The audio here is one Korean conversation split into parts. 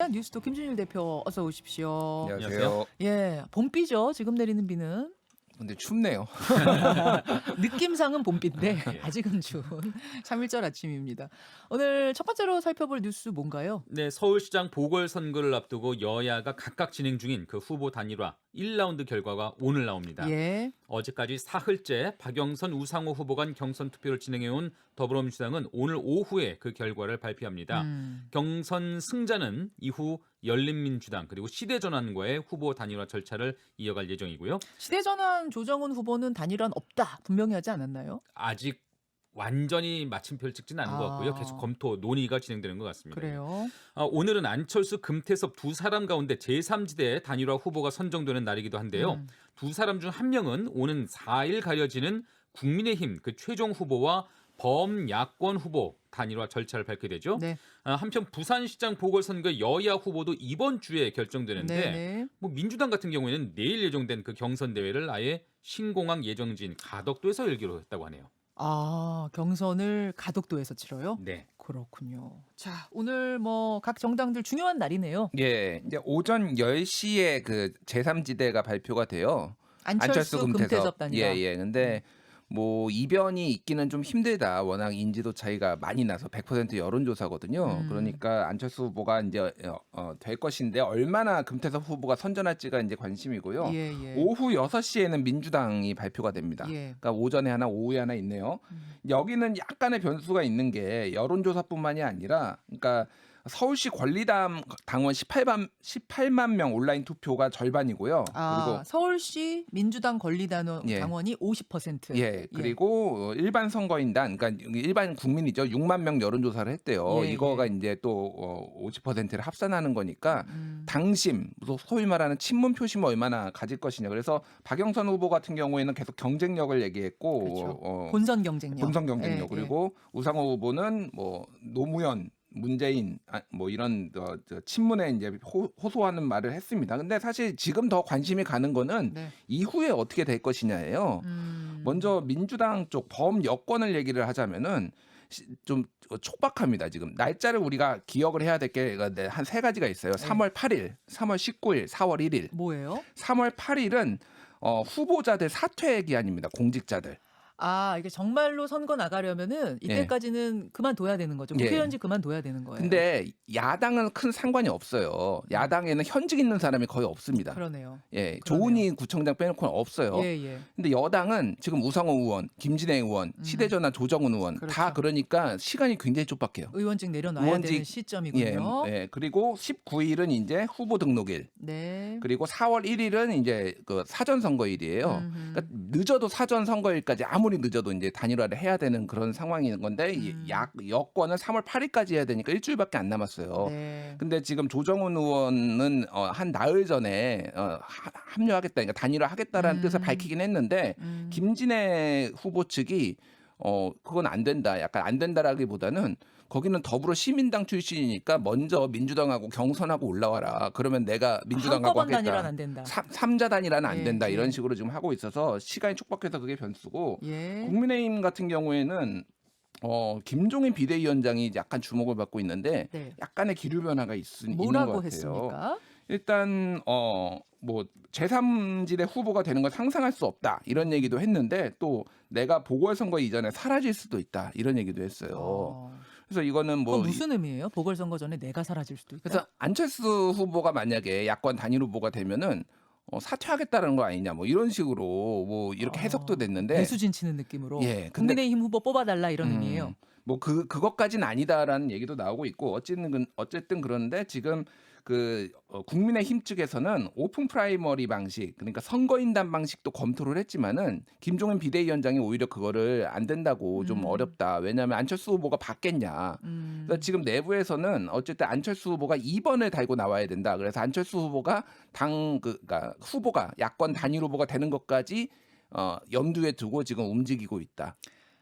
뉴스톱 김준일 대표 어서 오십시오. 안녕하세요. 예, 봄비죠. 지금 내리는 비는. 근데 춥네요. 느낌상은 봄비인데 예. 아직은 추운 3일절 아침입니다. 오늘 첫 번째로 살펴볼 뉴스 뭔가요? 네, 서울시장 보궐선거를 앞두고 여야가 각각 진행 중인 그 후보 단일화 1라운드 결과가 오늘 나옵니다. 예. 어제까지 사흘째 박영선, 우상호 후보 간 경선 투표를 진행해온 더불어민주당은 오늘 오후에 그 결과를 발표합니다. 경선 승자는 이후 열린민주당 그리고 시대전환과의 후보 단일화 절차를 이어갈 예정이고요. 시대전환 조정훈 후보는 단일화는 없다 분명히 하지 않았나요? 아직 완전히 마침표를 찍지는 않은 것 같고요. 계속 검토, 논의가 진행되는 것 같습니다. 그래요. 오늘은 안철수, 금태섭 두 사람 가운데 제3지대 단일화 후보가 선정되는 날이기도 한데요. 두 사람 중 한 명은 오는 4일 가려지는 국민의힘 그 최종 후보와 범야권 후보 단일화 절차를 밟게 되죠. 네. 한편 부산시장 보궐선거 여야 후보도 이번 주에 결정되는데 네네. 뭐 민주당 같은 경우에는 내일 예정된 그 경선 대회를 아예 신공항 예정지인 가덕도에서 열기로 했다고 하네요. 아, 경선을 가덕도에서 치러요? 네. 그렇군요. 자, 오늘 뭐 각 정당들 중요한 날이네요. 예, 이제 오전 10시에 그 제3지대가 발표가 돼요. 안철수, 금태섭 단일화. 예. 근데 뭐 이변이 있기는 좀 힘들다. 워낙 인지도 차이가 많이 나서 100% 여론조사거든요. 그러니까 안철수 후보가 이제 될 것인데 얼마나 금태섭 후보가 선전할지가 이제 관심이고요. 예. 오후 6시에는 민주당이 발표가 됩니다. 예. 그러니까 오전에 하나, 오후에 하나 있네요. 여기는 약간의 변수가 있는 게 여론조사뿐만이 아니라, 그러니까 서울시 권리당 당원 18만 명 온라인 투표가 절반이고요. 아, 그리고 서울시 민주당 권리당원이 예. 50%. 예, 그리고 일반 선거인단, 그러니까 일반 국민이죠. 6만 명 여론조사를 했대요. 예, 이거가 예. 이제 또 50%를 합산하는 거니까 당심, 소위 말하는 친문 표심을 얼마나 가질 것이냐. 그래서 박영선 후보 같은 경우에는 계속 경쟁력을 얘기했고, 그렇죠. 본선 경쟁력. 본선 경쟁력. 예, 그리고 우상호 후보는 뭐 노무현, 문재인 뭐 이런 친문에 이제 호소하는 말을 했습니다. 근데 사실 지금 더 관심이 가는 거는 네. 이후에 어떻게 될 것이냐예요. 먼저 민주당 쪽 범여권을 얘기를 하자면은 좀 촉박합니다. 지금 날짜를 우리가 기억을 해야 될 게 한 세 가지가 있어요. 3월 8일, 3월 19일, 4월 1일. 뭐예요? 3월 8일은 후보자들 사퇴 기한입니다. 공직자들. 아, 이게 정말로 선거 나가려면은 이때까지는 그만둬야 되는 거죠. 예. 국회의원직 그만둬야 되는 거예요. 근데 야당은 큰 상관이 없어요. 야당에는 현직 있는 사람이 거의 없습니다. 그러네요. 예, 그러네요. 조은희 구청장 빼놓고는 없어요. 예. 근데 여당은 지금 우상호 의원, 김진애 의원, 시대전환 조정훈 의원 그렇죠. 다 그러니까 시간이 굉장히 촉박해요. 의원직 내려놔야 되는 의원직, 시점이군요. 예. 그리고 19일은 이제 후보 등록일. 네. 그리고 4월 1일은 이제 그 사전 선거일이에요. 그러니까 늦어도 사전 선거일까지 아무리 늦어도 이제 단일화를 해야 되는 그런 상황인 건데 여권은 3월 8일까지 해야 되니까 일주일밖에 안 남았어요. 네. 근데 지금 조정훈 의원은 한 나흘 전에 합류하겠다, 그러니까 단일화하겠다라는 뜻을 밝히긴 했는데 김진애 후보 측이 그건 안 된다, 약간 안 된다라기보다는 거기는 더불어 시민당 출신이니까 먼저 민주당하고 경선하고 올라와라. 그러면 내가 민주당하고 한꺼번에 하겠다. 단일화는 안 된다. 3자 단일화는 안 예, 된다. 예. 이런 식으로 지금 하고 있어서 시간이 촉박해서 그게 변수고 예. 국민의힘 같은 경우에는 김종인 비대위원장이 약간 주목을 받고 있는데 네. 약간의 기류 변화가 있는 것 뭐라고 같아요. 했습니까? 일단 뭐 제3지대 후보가 되는 걸 상상할 수 없다 이런 얘기도 했는데 또 내가 보궐선거 이전에 사라질 수도 있다 이런 얘기도 했어요. 그래서 이거는 뭐 그건 무슨 의미예요? 보궐선거 전에 내가 사라질 수도 있다. 그래서 안철수 후보가 만약에 야권 단일 후보가 되면은 사퇴하겠다는 거 아니냐 뭐 이런 식으로 뭐 이렇게 해석도 됐는데 배수진 치는 느낌으로 예, 근데 국민의힘 후보 뽑아달라 이런 의미예요. 뭐 그것까지는 아니다라는 얘기도 나오고 있고 어쨌든 그런데 지금 그 국민의힘 측에서는 오픈 프라이머리 방식, 그러니까 선거인단 방식도 검토를 했지만은 김종인 비대위원장이 오히려 그거를 안 된다고 좀 어렵다. 왜냐하면 안철수 후보가 받겠냐. 그래서 지금 내부에서는 어쨌든 안철수 후보가 2번을 달고 나와야 된다. 그래서 안철수 후보가 그러니까 후보가 야권 단일 후보가 되는 것까지 염두에 두고 지금 움직이고 있다.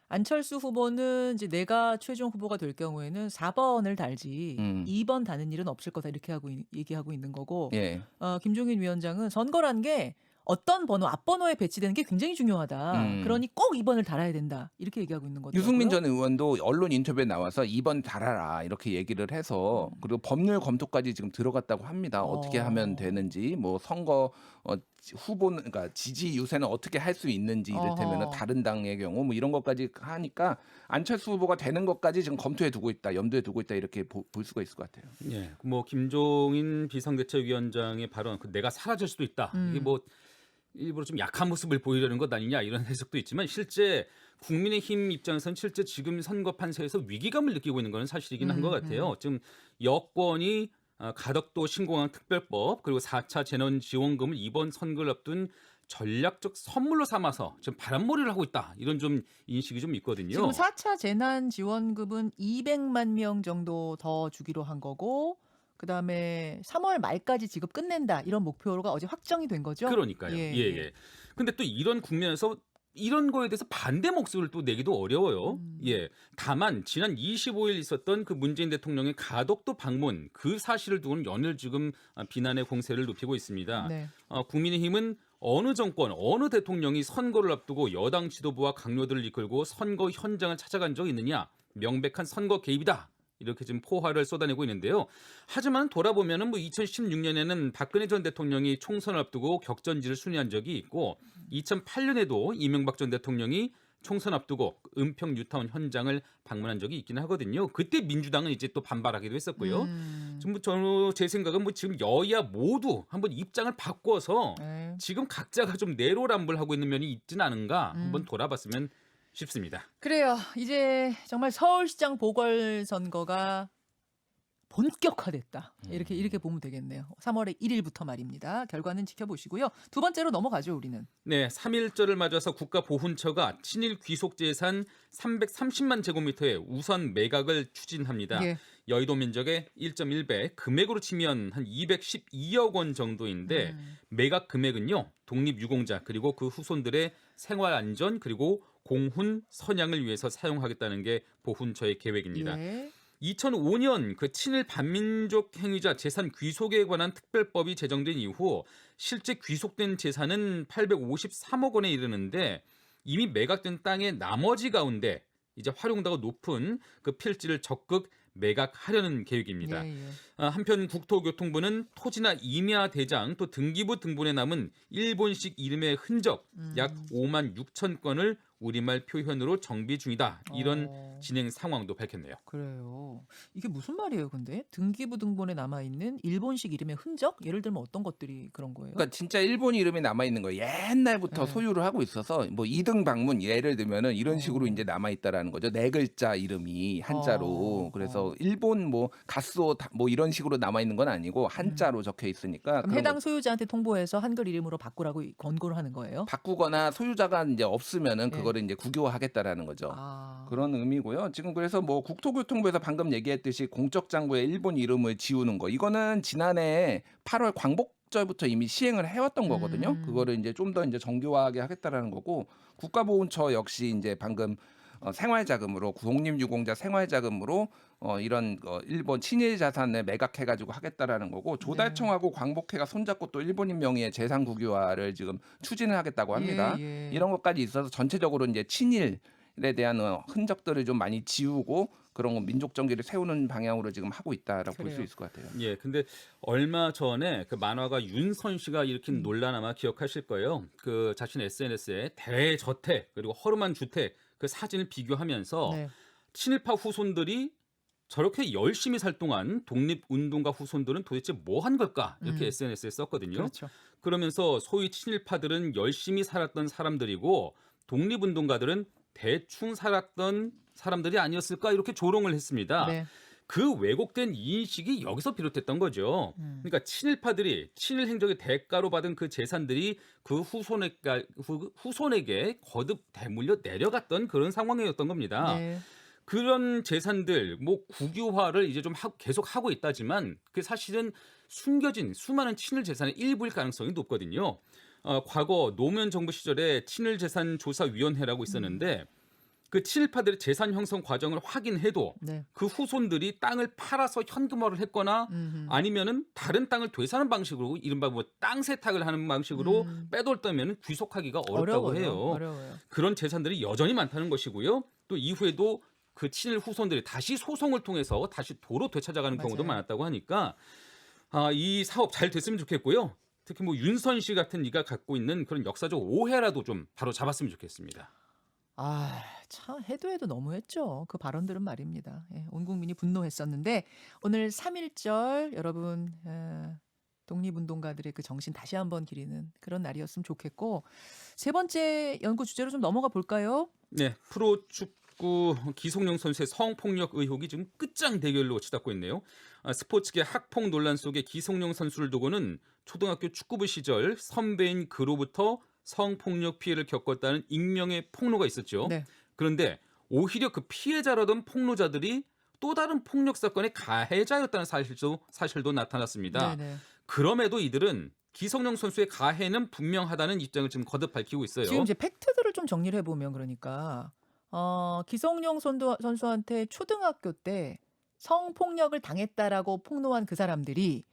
안철수 후보는 이제 내가 최종 후보가 될 경우에는 4번을 달지 2번 다는 일은 없을 거다 이렇게 얘기하고 있는 거고 예. 김종인 위원장은 선거란 게 어떤 번호, 앞번호에 배치되는 게 굉장히 중요하다. 그러니 꼭 2번을 달아야 된다. 이렇게 얘기하고 있는 거죠. 유승민 전 의원도 언론 인터뷰에 나와서 2번 달아라 이렇게 얘기를 해서 그리고 법률 검토까지 지금 들어갔다고 합니다. 어떻게 하면 되는지 뭐 선거 후보는 그러니까 지지 유세는 어떻게 할 수 있는지 이를테면 다른 당의 경우 뭐 이런 것까지 하니까 안철수 후보가 되는 것까지 지금 검토해 두고 있다, 염두에 두고 있다 이렇게 볼 수가 있을 것 같아요. 예, 뭐 김종인 비상대책위원장의 발언, 내가 사라질 수도 있다. 이게 뭐 일부러 좀 약한 모습을 보이려는 것 아니냐 이런 해석도 있지만 실제 국민의힘 입장에서는 실제 지금 선거 판세에서 위기감을 느끼고 있는 건 사실이긴 한 것 같아요. 지금 여권이 가덕도 신공항 특별법 그리고 4차 재난지원금을 이번 선거를 앞둔 전략적 선물로 삼아서 지금 바람몰이를 하고 있다. 이런 좀 인식이 좀 있거든요. 지금 4차 재난지원금은 200만 명 정도 더 주기로 한 거고 그다음에 3월 말까지 지급 끝낸다. 이런 목표가 어제 확정이 된 거죠. 그러니까요. 예. 근데 또 이런 국면에서 이런 거에 대해서 반대 목소리를 또 내기도 어려워요. 예. 다만 지난 25일 있었던 그 문재인 대통령의 가덕도 방문 그 사실을 두고는 연일 지금 비난의 공세를 높이고 있습니다. 네. 국민의힘은 어느 정권, 어느 대통령이 선거를 앞두고 여당 지도부와 강요들을 이끌고 선거 현장을 찾아간 적이 있느냐? 명백한 선거 개입이다. 이렇게 지금 포화를 쏟아내고 있는데요. 하지만 돌아보면은 뭐 2016년에는 박근혜 전 대통령이 총선을 앞두고 격전지를 순회한 적이 있고 2008년에도 이명박 전 대통령이 총선 앞두고 은평 뉴타운 현장을 방문한 적이 있긴 하거든요. 그때 민주당은 이제 또 반발하기도 했었고요. 지금 제 생각은 뭐 지금 여야 모두 한번 입장을 바꿔서 지금 각자가 좀 내로남불하고 있는 면이 있지는 않은가 한번 돌아봤으면 싶습니다. 그래요. 이제 정말 서울시장 보궐선거가 본격화됐다. 이렇게 보면 되겠네요. 3월의 1일부터 말입니다. 결과는 지켜보시고요. 두 번째로 넘어가죠, 우리는. 네, 3.1절을 맞아서 국가보훈처가 친일 귀속재산 330만 제곱미터의 우선 매각을 추진합니다. 예. 여의도 면적의 1.1배, 금액으로 치면 한 212억 원 정도인데 매각 금액은요. 독립유공자 그리고 그 후손들의 생활 안전 그리고 공훈 선양을 위해서 사용하겠다는 게 보훈처의 계획입니다. 예. 2005년 그 친일 반민족 행위자 재산 귀속에 관한 특별법이 제정된 이후 실제 귀속된 재산은 853억 원에 이르는데 이미 매각된 땅의 나머지 가운데 이제 활용도가 높은 그 필지를 적극 매각하려는 계획입니다. 한편 국토교통부는 토지나 임야 대장 또 등기부 등본에 남은 일본식 이름의 흔적 약 5만 6천 건을 우리말 표현으로 정비 중이다. 이런 진행 상황도 밝혔네요. 그래요. 이게 무슨 말이에요, 근데? 등기부 등본에 남아있는 일본식 이름의 흔적? 예를 들면 어떤 것들이 그런 거예요? 그러니까 진짜 일본 이름이 남아 있는 거예요. 옛날부터 소유를 하고 있어서 뭐 2등 방문 예를 들면은 이런 식으로 이제 남아 있다라는 거죠. 네 글자 이름이 한자로. 그래서 일본 뭐 가스오 뭐 이런 식으로 남아 있는 건 아니고 한자로 적혀 있으니까 그럼 해당 소유자한테 통보해서 한글 이름으로 바꾸라고 권고를 하는 거예요? 바꾸거나 소유자가 이제 없으면은 그거를 이제 국유화하겠다라는 거죠. 그런 의미고요. 지금 그래서 뭐 국토교통부에서 방금 얘기했듯이 공적 장부에 일본 이름을 지우는 거 이거는 지난해 8월 광복절부터 이미 시행을 해왔던 거거든요. 그거를 이제 좀 더 이제 정교화하게 하겠다라는 거고 국가보훈처 역시 이제 방금 생활자금으로 독립유공자 생활자금으로 이런 일본 친일 자산을 매각해가지고 하겠다라는 거고 조달청하고 광복회가 손잡고 또 일본인 명의의 재산 국유화를 지금 추진을 하겠다고 합니다. 이런 것까지 있어서 전체적으로 이제 친일에 대한 흔적들을 좀 많이 지우고 그런 거 민족 정기를 세우는 방향으로 지금 하고 있다라고 볼 수 있을 것 같아요. 예, 근데 얼마 전에 그 만화가 윤선 씨가 일으킨 논란 아마 기억하실 거예요. 그 자신 SNS에 대저택 그리고 허름한 주택 그 사진을 비교하면서 친일파 후손들이 저렇게 열심히 살 동안 독립운동가 후손들은 도대체 뭐 한 걸까 이렇게 SNS에 썼거든요. 그렇죠. 그러면서 소위 친일파들은 열심히 살았던 사람들이고 독립운동가들은 대충 살았던 사람들이 아니었을까 이렇게 조롱을 했습니다. 그 왜곡된 인식이 여기서 비롯했던 거죠. 그러니까 친일파들이 친일 행적의 대가로 받은 그 재산들이 그 후손에게 거듭 대물려 내려갔던 그런 상황이었던 겁니다. 그런 재산들 뭐 국유화를 이제 좀 계속 하고 있다지만 그 사실은 숨겨진 수많은 친일 재산의 일부일 가능성이 높거든요. 과거 노무현 정부 시절에 친일재산조사위원회라고 있었는데 그 친일파들의 재산 형성 과정을 확인해도 네. 그 후손들이 땅을 팔아서 현금화를 했거나 아니면은 다른 땅을 되사는 방식으로 이른바 뭐 땅 세탁을 하는 방식으로 빼돌다면 귀속하기가 어렵다고 어려워요. 해요. 어려워요. 그런 재산들이 여전히 많다는 것이고요. 또 이후에도 그 친일 후손들이 다시 소송을 통해서 다시 도로 되찾아가는 경우도 맞아요. 많았다고 하니까 이 사업 잘 됐으면 좋겠고요. 특히 뭐 윤선 씨 같은 이가 갖고 있는 그런 역사적 오해라도 좀 바로 잡았으면 좋겠습니다. 참 해도 너무했죠. 그 발언들은 말입니다. 예, 온 국민이 분노했었는데 오늘 3.1절 여러분 독립운동가들의 그 정신 다시 한번 기리는 그런 날이었으면 좋겠고 세 번째 연구 주제로 좀 넘어가 볼까요? 네, 프로축구 기성용 선수의 성폭력 의혹이 지금 끝장 대결로 치닫고 있네요. 스포츠계 학폭 논란 속에 기성용 선수를 두고는 초등학교 축구부 시절 선배인 그로부터 성폭력 피해를 겪었다는 익명의 폭로가 있었죠. 네. 그런데 오히려 그 피해자라던 폭로자들이 또 다른 폭력 사건의 가해자였다는 사실도 나타났습니다. 네네. 그럼에도 이들은 기성용 선수의 가해는 분명하다는 입장을 지금 거듭 밝히고 있어요. 지금 이제 팩트들을 좀 정리를 해보면 그러니까 기성용 선수한테 초등학교 때 성폭력을 당했다라고 폭로한 그 사람들이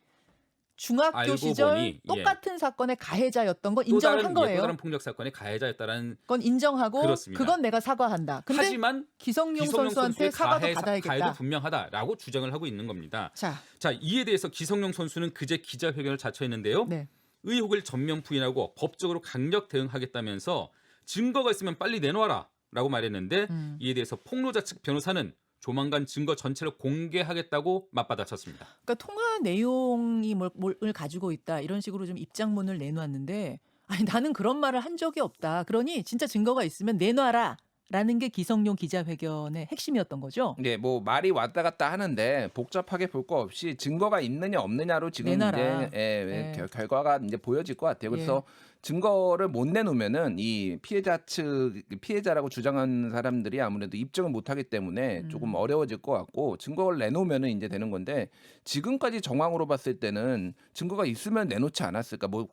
중학교 알고 시절 보니, 똑같은 사건의 가해자였던 건 또 인정을 다른 한 거예요. 또 다른 폭력 사건의 가해자였다는 그건 인정하고 그렇습니다. 그건 내가 사과한다. 근데 하지만 기성용 기성용 선수한테 선수의 사과도 받아야겠다. 가해도 분명하다라고 주장을 하고 있는 겁니다. 자, 이에 대해서 기성용 선수는 그제 기자회견을 자처했는데요. 네. 의혹을 전면 부인하고 법적으로 강력 대응하겠다면서 증거가 있으면 빨리 내놓아라라고 말했는데 이에 대해서 폭로자 측 변호사는 조만간 증거 전체를 공개하겠다고 맞받아쳤습니다. 그러니까 통화 내용이 뭘 가지고 있다 이런 식으로 좀 입장문을 내놓았는데 아니 나는 그런 말을 한 적이 없다. 그러니 진짜 증거가 있으면 내놔라. 라는 게 기성용 기자회견의 핵심이었던 거죠. 네, 뭐 말이 왔다 갔다 하는데 복잡하게 볼 거 없이 증거가 있느냐 없느냐로 지금 내놔라. 이제 네. 결과가 이제 보여질 것 같아요. 그래서 증거를 못 내놓으면은 이 피해자라고 주장하는 사람들이 아무래도 입증을 못 하기 때문에 조금 어려워질 것 같고 증거를 내놓으면은 이제 되는 건데 지금까지 정황으로 봤을 때는 증거가 있으면 내놓지 않았을까? 뭐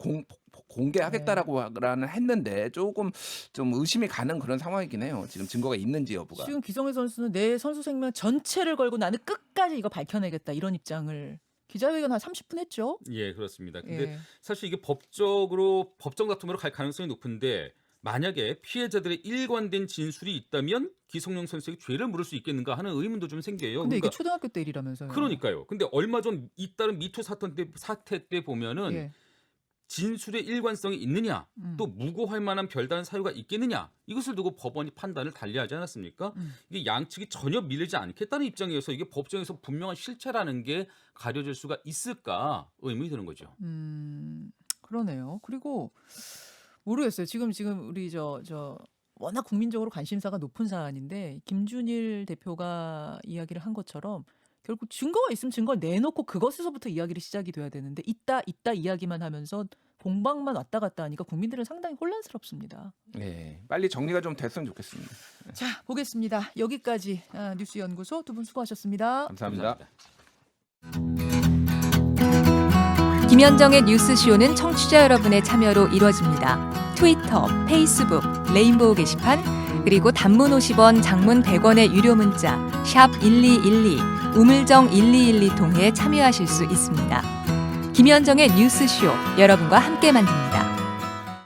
공개하겠다라고 라는 했는데 조금 좀 의심이 가는 그런 상황이긴 해요. 지금 증거가 있는지 여부가. 지금 기성용 선수는 내 선수 생명 전체를 걸고 나는 끝까지 이거 밝혀내겠다 이런 입장을 기자회견 한 30분 했죠. 예, 그렇습니다. 근데 예. 사실 이게 법정 다툼으로 갈 가능성이 높은데 만약에 피해자들의 일관된 진술이 있다면 기성용 선수에게 죄를 물을 수 있겠는가 하는 의문도 좀 생겨요. 근데 이게 그러니까, 초등학교 때 일이라면서요. 그러니까요. 근데 얼마 전 잇따른 미투 사태 때 보면은 예. 진술의 일관성이 있느냐, 또 무고할 만한 별다른 사유가 있겠느냐 이것을 두고 법원이 판단을 달리하지 않았습니까? 이게 양측이 전혀 밀리지 않겠다는 입장이어서 이게 법정에서 분명한 실체라는 게 가려질 수가 있을까 의문이 드는 거죠. 그러네요. 그리고 모르겠어요. 지금 우리 저 워낙 국민적으로 관심사가 높은 사안인데 김준일 대표가 이야기를 한 것처럼 결국 증거가 있으면 증거를 내놓고 그것에서부터 이야기를 시작이 돼야 되는데 있다 이야기만 하면서 공방만 왔다 갔다 하니까 국민들은 상당히 혼란스럽습니다. 네, 빨리 정리가 좀 됐으면 좋겠습니다. 자, 보겠습니다. 여기까지 뉴스연구소 두 분 수고하셨습니다. 감사합니다. 김현정의 뉴스쇼는 청취자 여러분의 참여로 이루어집니다. 트위터, 페이스북, 레인보우 게시판, 그리고 단문 50원, 장문 100원의 유료 문자 샵 1212, 우물정 1212 통해 참여하실 수 있습니다. 김현정의 뉴스쇼, 여러분과 함께 만듭니다.